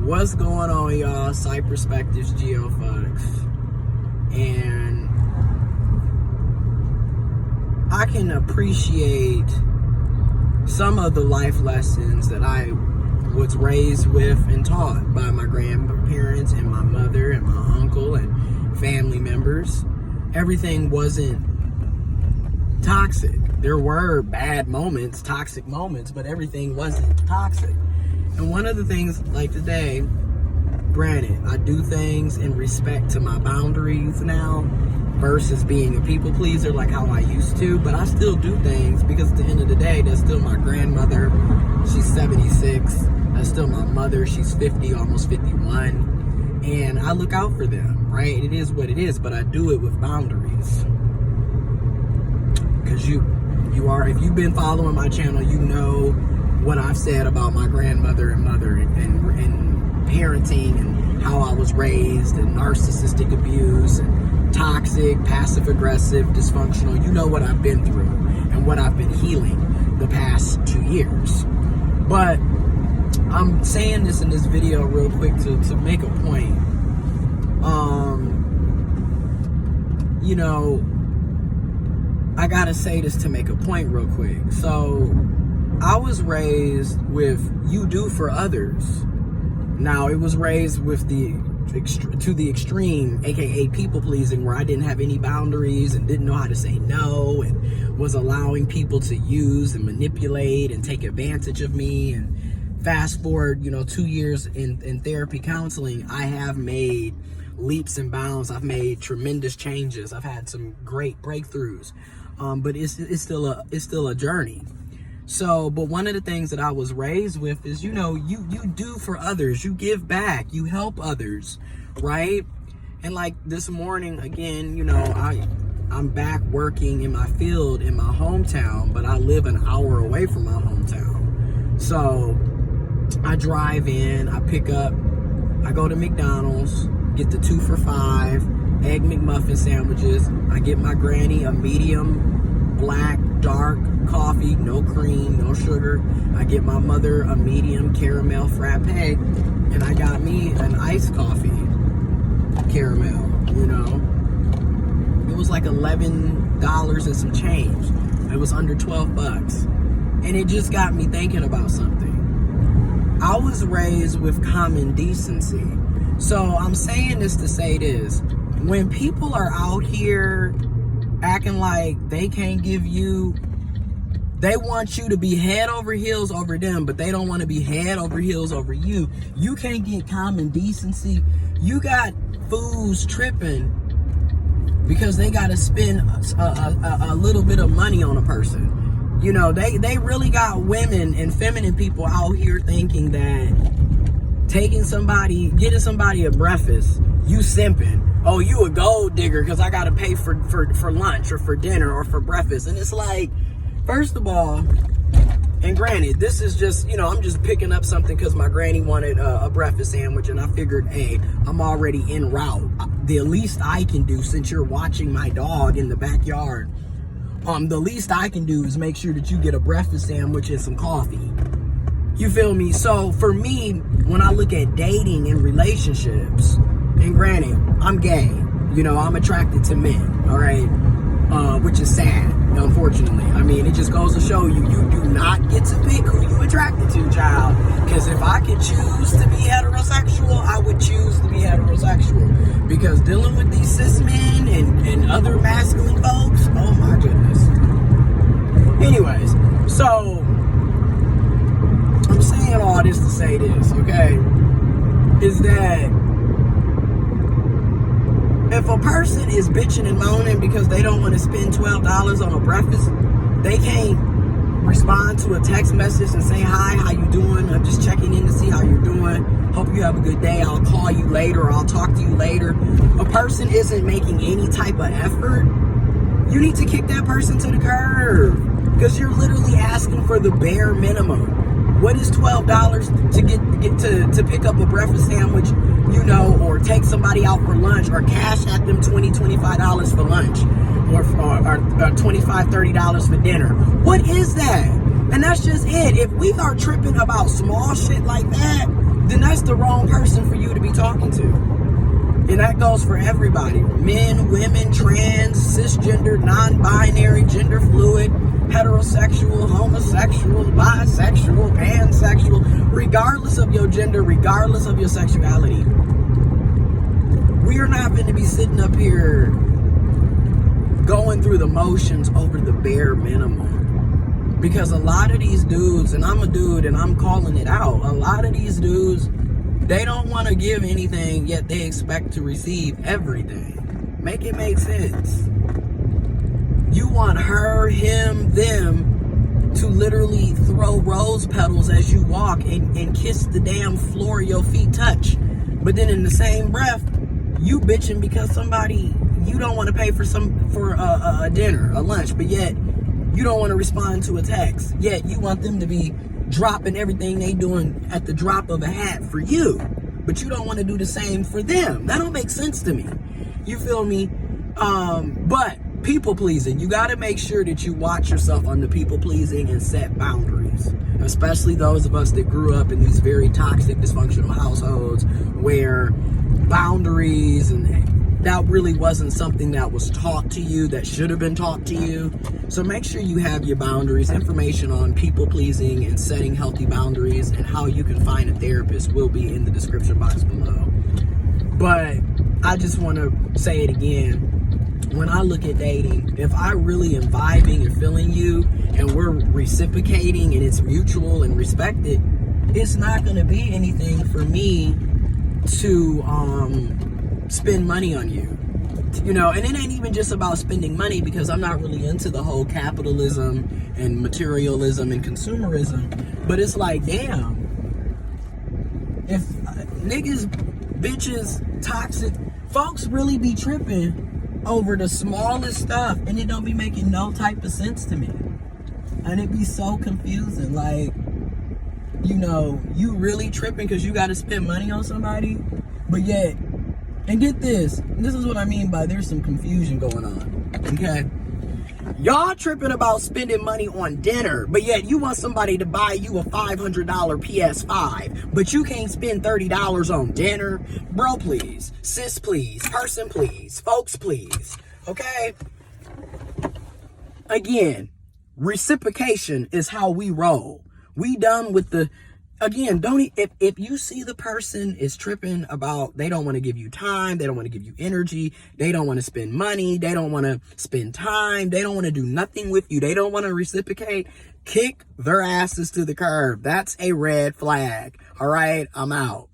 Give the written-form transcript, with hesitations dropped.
What's going on, y'all? RECIPROCATIon giofvcks. And I can appreciate some of the life lessons that I was raised with and taught by my grandparents and my mother and my uncle and family members. Everything wasn't toxic. There were bad moments, toxic moments, but everything wasn't toxic. And one of the things, like today, granted, I do things in respect to my boundaries now versus being a people pleaser like how I used to, but I still do things because at the end of the day, that's still my grandmother. She's 76. That's still my mother. She's 50, almost 51. And I look out for them, right? It is what it is, but I do it with boundaries. Because you are, if you've been following my channel, you know what I've said about my grandmother and mother and parenting and how I was raised and narcissistic abuse and toxic, passive aggressive, dysfunctional. You know what I've been through and what I've been healing the past 2 years. But I'm saying this in this video real quick to make a point. You know, I gotta say this to make a point real quick. So I was raised with you do for others. Now it was raised with to the extreme, aka people pleasing, where I didn't have any boundaries and didn't know how to say no and was allowing people to use and manipulate and take advantage of me. And fast forward, 2 years in therapy counseling, I have made leaps and bounds. I've made tremendous changes. I've had some great breakthroughs, but it's still a journey. So, but one of the things that I was raised with is, you do for others, you give back, you help others, right? And like this morning, again, I'm back working in my field in my hometown, but I live an hour away from my hometown. So I drive in, I go to McDonald's, get the 2 for $5 egg McMuffin sandwiches. I get my granny a medium black dark coffee, no cream, no sugar. I get my mother a medium caramel frappe, and I got me an iced coffee caramel. It was like $11 and some change. It was under $12, and it just got me thinking about something. I was raised with common decency. So I'm saying this to say this: when people are out here acting like they can't give you, they want you to be head over heels over them, but they don't want to be head over heels over you. You can't get common decency. You got fools tripping because they got to spend a little bit of money on a person. They really got women and feminine people out here thinking that getting somebody a breakfast, you simping. Oh, you a gold digger because I got to pay for lunch or for dinner or for breakfast. And it's like, first of all, and granted, this is just, I'm just picking up something because my granny wanted a breakfast sandwich, and I figured, hey, I'm already en route. The least I can do, since you're watching my dog in the backyard, the least I can do is make sure that you get a breakfast sandwich and some coffee. You feel me? So for me, when I look at dating and relationships, and granted, I'm gay, I'm attracted to men, all right? Which is sad, unfortunately. I mean, it just goes to show you do not get to pick who you attracted to, child. Because if I could choose to be heterosexual, I would choose to be heterosexual. Because dealing with these cis men and other masculine folks, oh my goodness. Anyways, so I'm saying all this to say this, okay? Is that if a person is bitching and moaning because they don't want to spend $12 on a breakfast, they can't respond to a text message and say, hi, how you doing? I'm just checking in to see how you're doing. Hope you have a good day. I'll call you later, or I'll talk to you later. A person isn't making any type of effort. You need to kick that person to the curb, because you're literally asking for the bare minimum. What is $12 to pick up a breakfast sandwich, or take somebody out for lunch, or cash at them $20, $25 for lunch, or $25, $30 for dinner? What is that? And that's just it. If we are tripping about small shit like that, then that's the wrong person for you to be talking to. And that goes for everybody. Men, women, trans, cisgender, non-binary, gender fluid, heterosexual, homosexual, bisexual, pansexual, regardless of your gender, regardless of your sexuality. We are not going to be sitting up here going through the motions over the bare minimum. Because a lot of these dudes, and I'm a dude and I'm calling it out, a lot of these dudes, they don't want to give anything, yet they expect to receive everything. Make it make sense. You want her, him, them to literally throw rose petals as you walk and kiss the damn floor your feet touch. But then in the same breath, you bitching because somebody, you don't want to pay for a dinner, a lunch, but yet you don't want to respond to a text. Yet you want them to be dropping everything they doing at the drop of a hat for you, but you don't want to do the same for them. That don't make sense to me. You feel me? But people pleasing, you got to make sure that you watch yourself on the people pleasing and set boundaries, especially those of us that grew up in these very toxic, dysfunctional households where boundaries and that really wasn't something that was taught to you, that should have been taught to you. So make sure you have your boundaries. Information on people pleasing and setting healthy boundaries and how you can find a therapist will be in the description box below. But I just want to say it again. When I look at dating, if I really am vibing and feeling you and we're reciprocating and it's mutual and respected, it's not going to be anything for me to spend money on you, you know. And it ain't even just about spending money, because I'm not really into the whole capitalism and materialism and consumerism. But it's like, damn, if niggas, bitches, toxic folks really be tripping over the smallest stuff, and it don't be making no type of sense to me, and it be so confusing. Like, you know, you really tripping because you got to spend money on somebody, but yet, and get this is what I mean by there's some confusion going on, okay? Y'all tripping about spending money on dinner, but yet you want somebody to buy you a $500 PS5, but you can't spend $30 on dinner? Bro, please. Sis, please. Person, please. Folks, please. Okay? Again, reciprocation is how we roll. We done with the... Again, if you see the person is tripping about, they don't want to give you time, they don't want to give you energy, they don't want to spend money, they don't want to spend time, they don't want to do nothing with you, they don't want to reciprocate, kick their asses to the curb. That's a red flag. All right, I'm out.